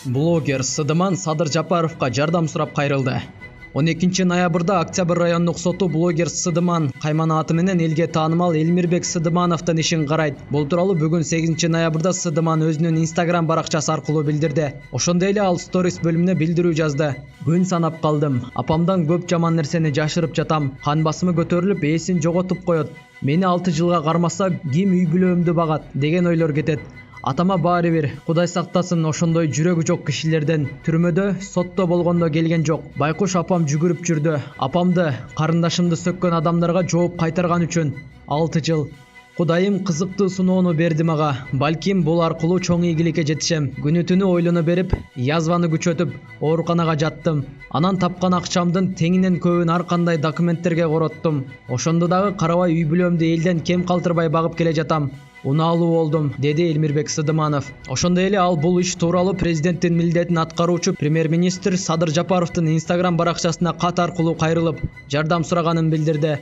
Блогер Сыдыман Садыр Жапаровга жардам сурап кайрылды. 12 ноябрда Октябрь райондук соту блогер Сыдыман каймана аты менен элге таанымал Элмирбек Сыдымановдун ишин карайт. Бул тууралуу бүгүн 8 ноябрда Сыдыман өзүнүн Instagram баракчасы аркылуу билдирди. Ошондой эле ал сторис бөлүмүнө билдирүү жазды. Күн санап калдым. Апамдан көп жаман нерсени жашырып жатам. Кан басымы көтөрүлүп, эсин жоготуп коет. Мени 6 жылга кармаса, ким үй бүлөмдү багат деген ойлор кетет. Атама баары бир, Кудай сактасын ошондой жүрөгү жок кишилерден. Түрмөдө, сотто болгондо келген жок. Байкуш апам жүгүрүп жүрдү. Апамды, карындашымды сөккөн адамдарга жооп кайтарган үчүн 6 жыл. Кудайым кызыктуу суноону берди мага. Балким бул аркылуу чоң ийгиликке жетишем. Күнү түнү ойлоно берип, язваны күчөтүп, ооруканага жаттым. Анан тапкан акчамдын теңинен көбүн ар кандай документтерге короттум. Ошондо дагы карабай үй бүлөмдү элден кем калтырбай багып келе жатам. Унаалуу болдум, деди Элмирбек Сыдыманов. Ошондой эле ал бул иш тууралуу президенттин милдетин аткаруучу премьер-министр Садыр Жапаровдун Instagram баракчасына кат аркылуу кайрылып, жардам сураганын билдирди.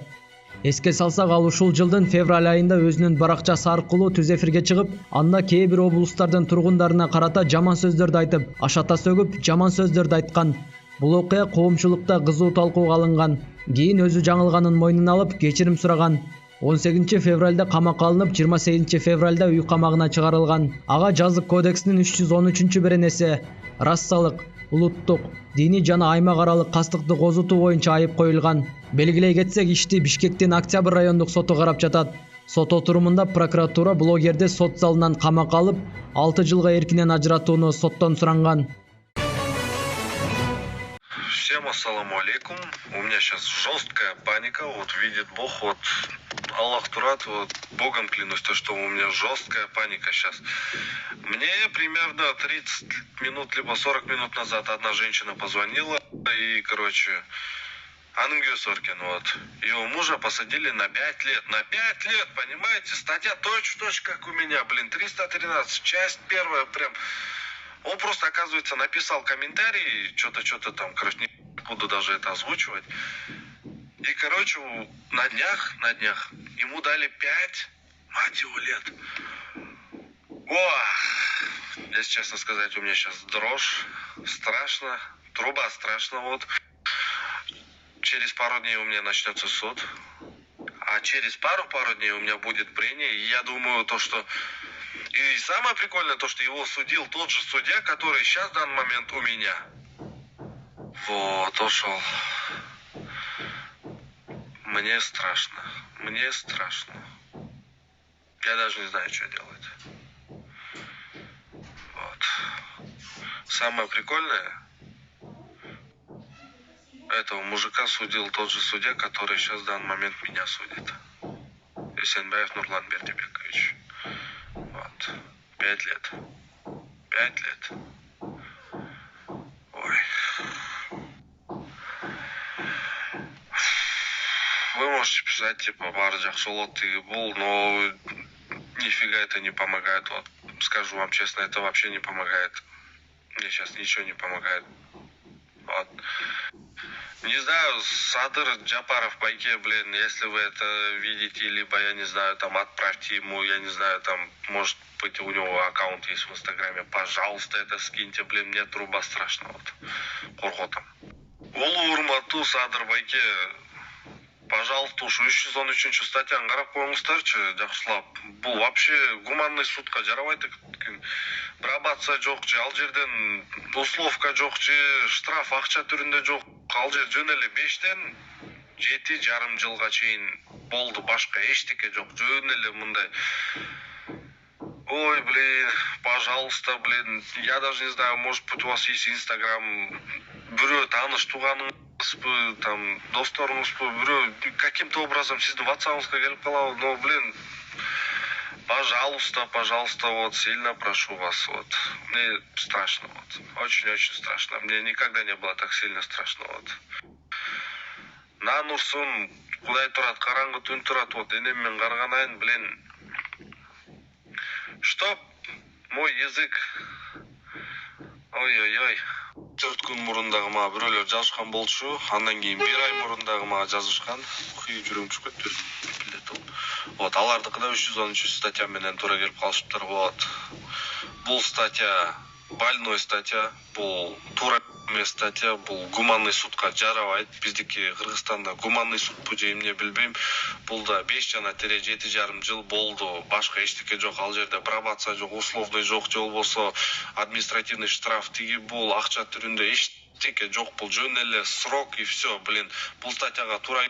Эске салсак, ал ушул жылдын февраль айында өзүнүн баракчасы аркылуу түз эфирге чыгып, анда кээ бир облустардын тургундарына карата жаман сөздөрдү айтып, ашата сөгүп, жаман сөздөрдү айткан. Бул окуя коомчулукта кызуу талкууга алынган. Кийин өзү жаңылганын мойнуна алып, кечирим сураган. 18 февралда камакка алынып, 28 февралда үй камагына чыгарылган. Ага жазык кодексинин 313 беренеси рассалык, улуттук, диний жана аймак аралык кастыкты козутуу боюнча айып коюлган. Белгилей кетсек, ишти Бишкектин Октябрь райондук соту карап жатат. Сот отурумунда прокуратура блогерди сот залынан камакка алып, 6 жылга эркинен ажыратууну соттон суранган. Всем ассаламу алейкум. У меня сейчас жесткая паника. Вот видит Бог, вот Аллах Турат, вот Богом клянусь, то, что у меня жесткая паника сейчас. Мне примерно 30 минут, либо 40 минут назад одна женщина позвонила. И, короче, Ангел Соркин, вот. Его мужа посадили на 5 лет. На 5 лет, понимаете? Статья точь-в-точь, как у меня, 313, часть первая, прям. Он просто, оказывается, написал комментарий, что-то там, короче, не буду даже это озвучивать. И, короче, на днях ему дали 5, мать его, лет. О, если честно сказать, у меня сейчас дрожь, страшно, труба страшно, вот. Через пару дней у меня начнется суд, а через пару дней у меня будет прения, и я думаю, то, что... И самое прикольное, то, что его судил тот же судья, который сейчас в данный момент у меня. Вот, ушел. Мне страшно. Я даже не знаю, что делать. Вот. Самое прикольное, этого мужика судил тот же судья, который сейчас в данный момент меня судит. Есенбаев Нурлан Бердибекович. Вот. 5 лет. 5 лет. Ой. Вы можете писать, типа, Барджах Солоты был, но нифига это не помогает. Вот. Скажу вам честно, это вообще не помогает. Мне сейчас ничего не помогает. Вот. Не знаю, Садыр Джапаров Байке, блин, если вы это видите, либо, я не знаю, там, отправьте ему, я не знаю, там, может быть, у него аккаунт есть в Инстаграме, пожалуйста, это скиньте, блин, мне труба страшно, вот, Корхотом. Улуу урматтуу Садыр Байке, пожалуйста, ушу 313 статьяны карап коюңуздарчы, жакшылап. Бул вообще гуманный судка жарабайт экен. Пробация жок же, ал жерден условка жок же, штраф акча түрүндө жок. Ал жер жөн эле 5тен 7,5 жылга чейин болду, башка эчтеке жок. Жөн эле мындай. Ой, блин, пожалуйста, блин. Я даже не знаю, может быть, у вас есть Инстаграм, бирөө тааныш тууганыңызбы, там, досторуңузбу, бирөө каким-то образом сиздин WhatsApp'ыңызга келип калабы, но, блин, пожалуйста, вот, сильно прошу вас, вот. Мне страшно, вот. Очень-очень страшно. Мне никогда не было так сильно страшно, вот. Нан урсун, Кудай турат, караңгы түн турат, вот, энем мен карганайын, блин. Чтоб мой язык... Ой-ой-ой. 4 күн мурун мага бирөөлөр жазышкан болчу. Андан кийин 1 ай мурун мага жазышкан. Күйүү жүрөгүм чыгып кетти. Вот, алардыкы да 313 статья менен туура келип калышыптыр. Вот. Бул статья больной статья, бул туура эмес статья, бул гуманный судка жарабайт. Биздики Кыргызстанда гуманный суд бу же эмне билбейм. Бул да 5 жана 7,5 жыл болду. Башка эчтеке жок, ал жерде пробация жок, условный жок, же болбосо административный штраф тиги бул акча түрүндө эчтеке жок. Бул жөн эле срок и все. Блин, бул статьяга туура